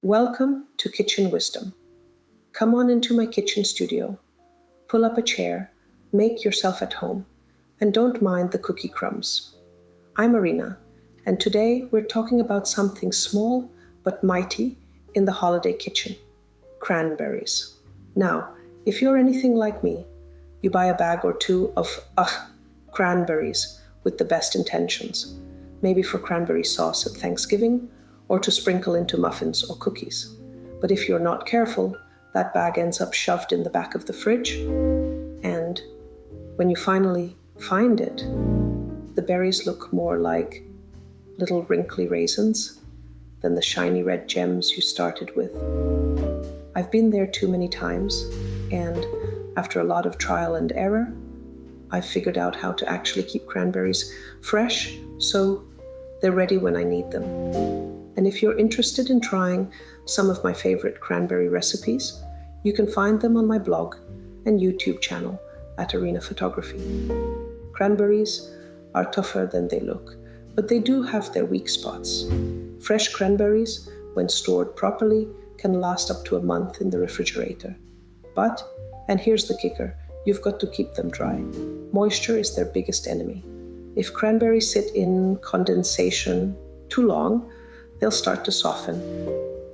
Welcome to Kitchen Wisdom. Come on into my kitchen studio, pull up a chair, make yourself at home, and don't mind the cookie crumbs. I'm Arina, and today we're talking about something small but mighty in the holiday kitchen: cranberries. Now, if you're anything like me, you buy a bag or two of cranberries with the best intentions, maybe for cranberry sauce at Thanksgiving or to sprinkle into muffins or cookies. But if you're not careful, that bag ends up shoved in the back of the fridge, and when you finally find it, the berries look more like little wrinkly raisins than the shiny red gems you started with. I've been there too many times, and after a lot of trial and error, I've figured out how to actually keep cranberries fresh so they're ready when I need them. And if you're interested in trying some of my favorite cranberry recipes, you can find them on my blog and YouTube channel at Arina Photography. Cranberries are tougher than they look, but they do have their weak spots. Fresh cranberries, when stored properly, can last up to a month in the refrigerator. But, and here's the kicker, you've got to keep them dry. Moisture is their biggest enemy. If cranberries sit in condensation too long, they'll start to soften,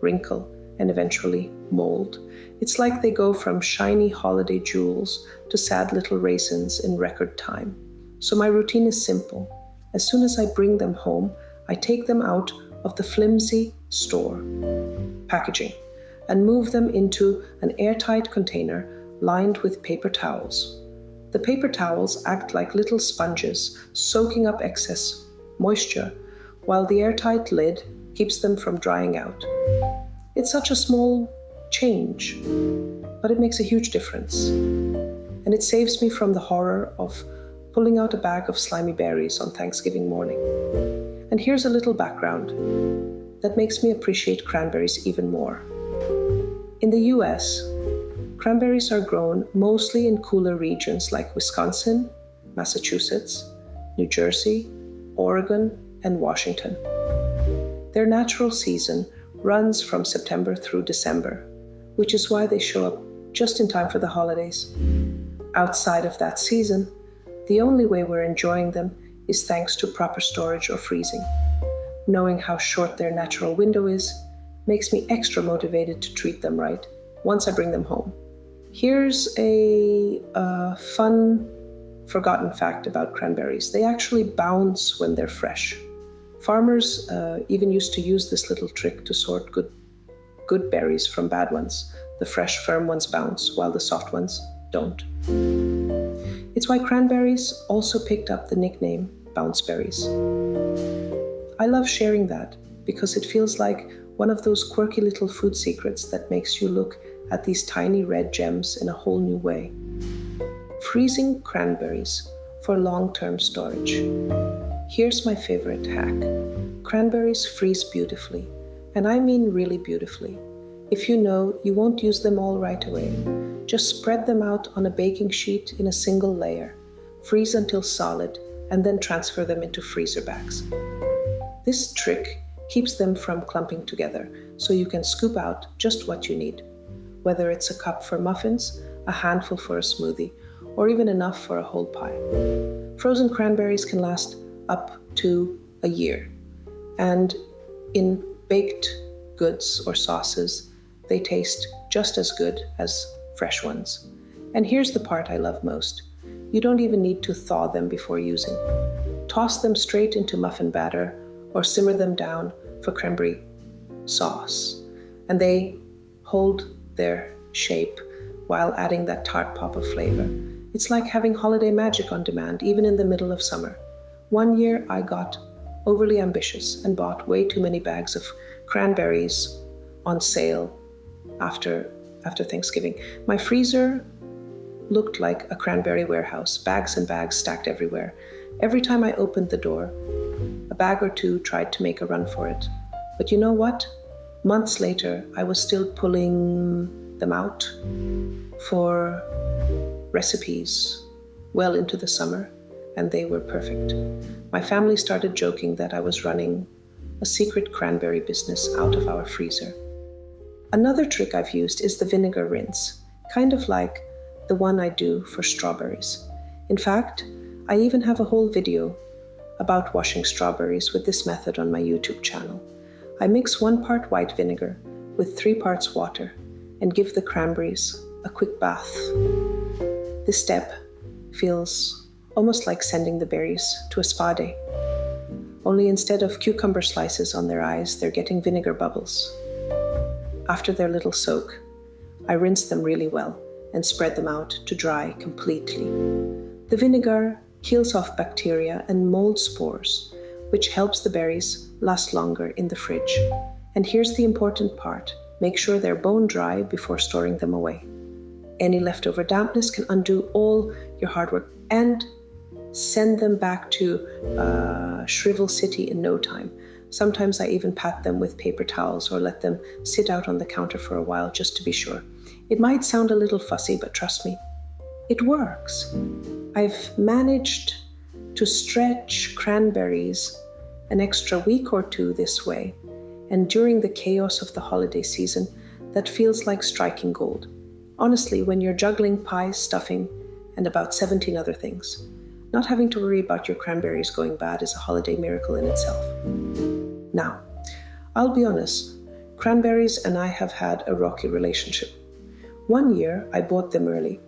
wrinkle, and eventually mold. It's like they go from shiny holiday jewels to sad little raisins in record time. So my routine is simple. As soon as I bring them home, I take them out of the flimsy store packaging and move them into an airtight container lined with paper towels. The paper towels act like little sponges, soaking up excess moisture, while the airtight lid keeps them from drying out. It's such a small change, but it makes a huge difference. And it saves me from the horror of pulling out a bag of slimy berries on Thanksgiving morning. And here's a little background that makes me appreciate cranberries even more. In the US, cranberries are grown mostly in cooler regions like Wisconsin, Massachusetts, New Jersey, Oregon, and Washington. Their natural season runs from September through December, which is why they show up just in time for the holidays. Outside of that season, the only way we're enjoying them is thanks to proper storage or freezing. Knowing how short their natural window is makes me extra motivated to treat them right once I bring them home. Here's a fun, forgotten fact about cranberries. They actually bounce when they're fresh. Farmers even used to use this little trick to sort good berries from bad ones. The fresh, firm ones bounce, while the soft ones don't. It's why cranberries also picked up the nickname bounce berries. I love sharing that because it feels like one of those quirky little food secrets that makes you look at these tiny red gems in a whole new way. Freezing cranberries for long-term storage. Here's my favorite hack. Cranberries freeze beautifully, and I mean really beautifully. If you know, you won't use them all right away. Just spread them out on a baking sheet in a single layer. Freeze until solid, and then transfer them into freezer bags. This trick keeps them from clumping together, so you can scoop out just what you need. Whether it's a cup for muffins, a handful for a smoothie, or even enough for a whole pie. Frozen cranberries can last up to a year, and in baked goods or sauces, they taste just as good as fresh ones. And here's the part I love most. You don't even need to thaw them before using. Toss them straight into muffin batter or simmer them down for cranberry sauce, and they hold their shape while adding that tart pop of flavor. It's like having holiday magic on demand, even in the middle of summer. One year I got overly ambitious and bought way too many bags of cranberries on sale after Thanksgiving. My freezer looked like a cranberry warehouse, bags and bags stacked everywhere. Every time I opened the door, a bag or two tried to make a run for it. But you know what? Months later, I was still pulling them out for recipes well into the summer, and they were perfect. My family started joking that I was running a secret cranberry business out of our freezer. Another trick I've used is the vinegar rinse, kind of like the one I do for strawberries. In fact, I even have a whole video about washing strawberries with this method on my YouTube channel. I mix 1 part white vinegar with 3 parts water and give the cranberries a quick bath. This step feels almost like sending the berries to a spa day. Only instead of cucumber slices on their eyes, they're getting vinegar bubbles. After their little soak, I rinse them really well and spread them out to dry completely. The vinegar kills off bacteria and mold spores, which helps the berries last longer in the fridge. And here's the important part. Make sure they're bone dry before storing them away. Any leftover dampness can undo all your hard work and send them back to Shrivel City in no time. Sometimes I even pat them with paper towels or let them sit out on the counter for a while just to be sure. It might sound a little fussy, but trust me, it works. I've managed to stretch cranberries an extra week or 2 this way, and during the chaos of the holiday season, that feels like striking gold. Honestly, when you're juggling pie, stuffing, and about 17 other things, not having to worry about your cranberries going bad is a holiday miracle in itself. Now, I'll be honest, cranberries and I have had a rocky relationship. One year, I bought them early,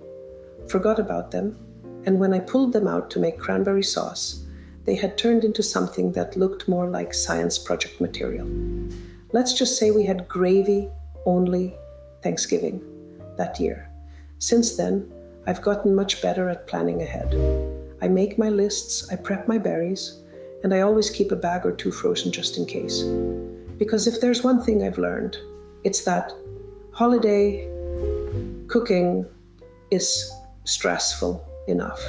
forgot about them, and when I pulled them out to make cranberry sauce, they had turned into something that looked more like science project material. Let's just say we had gravy only Thanksgiving that year. Since then, I've gotten much better at planning ahead. I make my lists, I prep my berries, and I always keep a bag or 2 frozen just in case. Because if there's one thing I've learned, it's that holiday cooking is stressful enough.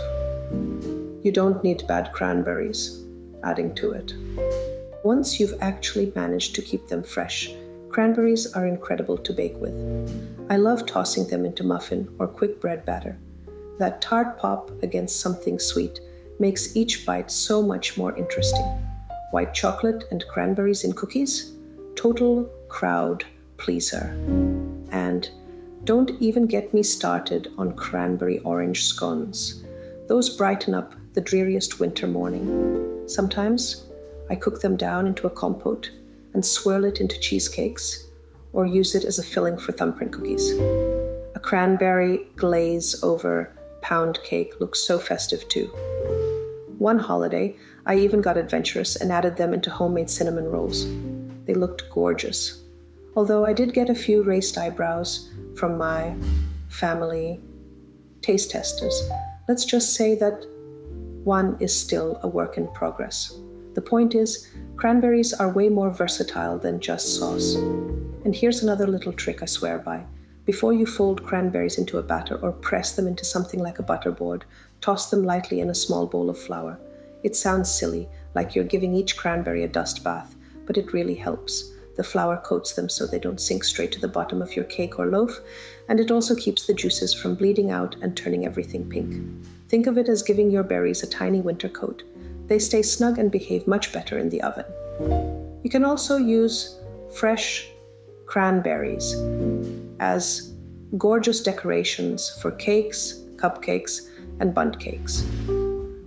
You don't need bad cranberries adding to it. Once you've actually managed to keep them fresh, cranberries are incredible to bake with. I love tossing them into muffin or quick bread batter. That tart pop against something sweet makes each bite so much more interesting. White chocolate and cranberries in cookies? Total crowd pleaser. And don't even get me started on cranberry orange scones. Those brighten up the dreariest winter morning. Sometimes I cook them down into a compote and swirl it into cheesecakes or use it as a filling for thumbprint cookies. A cranberry glaze over pound cake looks so festive too. One holiday, I even got adventurous and added them into homemade cinnamon rolls. They looked gorgeous. Although I did get a few raised eyebrows from my family taste testers. Let's just say that one is still a work in progress. The point is, cranberries are way more versatile than just sauce. And here's another little trick I swear by. Before you fold cranberries into a batter or press them into something like a butterboard, toss them lightly in a small bowl of flour. It sounds silly, like you're giving each cranberry a dust bath, but it really helps. The flour coats them so they don't sink straight to the bottom of your cake or loaf, and it also keeps the juices from bleeding out and turning everything pink. Think of it as giving your berries a tiny winter coat. They stay snug and behave much better in the oven. You can also use fresh cranberries as gorgeous decorations for cakes, cupcakes, and bundt cakes.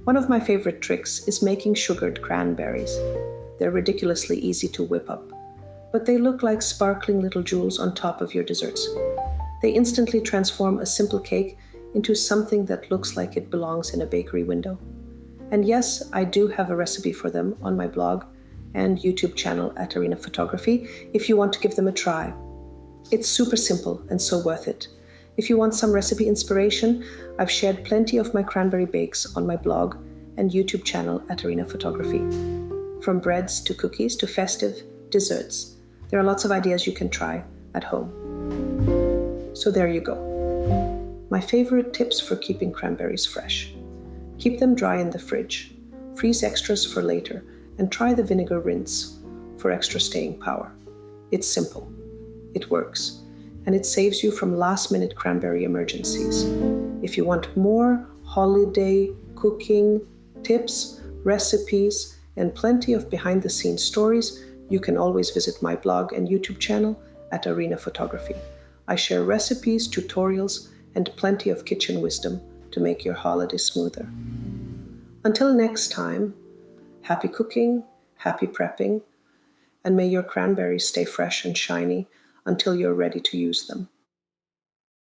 One of my favorite tricks is making sugared cranberries. They're ridiculously easy to whip up, but they look like sparkling little jewels on top of your desserts. They instantly transform a simple cake into something that looks like it belongs in a bakery window. And yes, I do have a recipe for them on my blog and YouTube channel at Arina Photography if you want to give them a try. It's super simple and so worth it. If you want some recipe inspiration, I've shared plenty of my cranberry bakes on my blog and YouTube channel at Arina Photography. From breads to cookies to festive desserts, there are lots of ideas you can try at home. So there you go. My favorite tips for keeping cranberries fresh. Keep them dry in the fridge. Freeze extras for later and try the vinegar rinse for extra staying power. It's simple. It works. And it saves you from last-minute cranberry emergencies. If you want more holiday cooking tips, recipes, and plenty of behind-the-scenes stories, you can always visit my blog and YouTube channel at Arina Photography. I share recipes, tutorials, and plenty of kitchen wisdom to make your holiday smoother. Until next time, happy cooking, happy prepping, and may your cranberries stay fresh and shiny until you're ready to use them.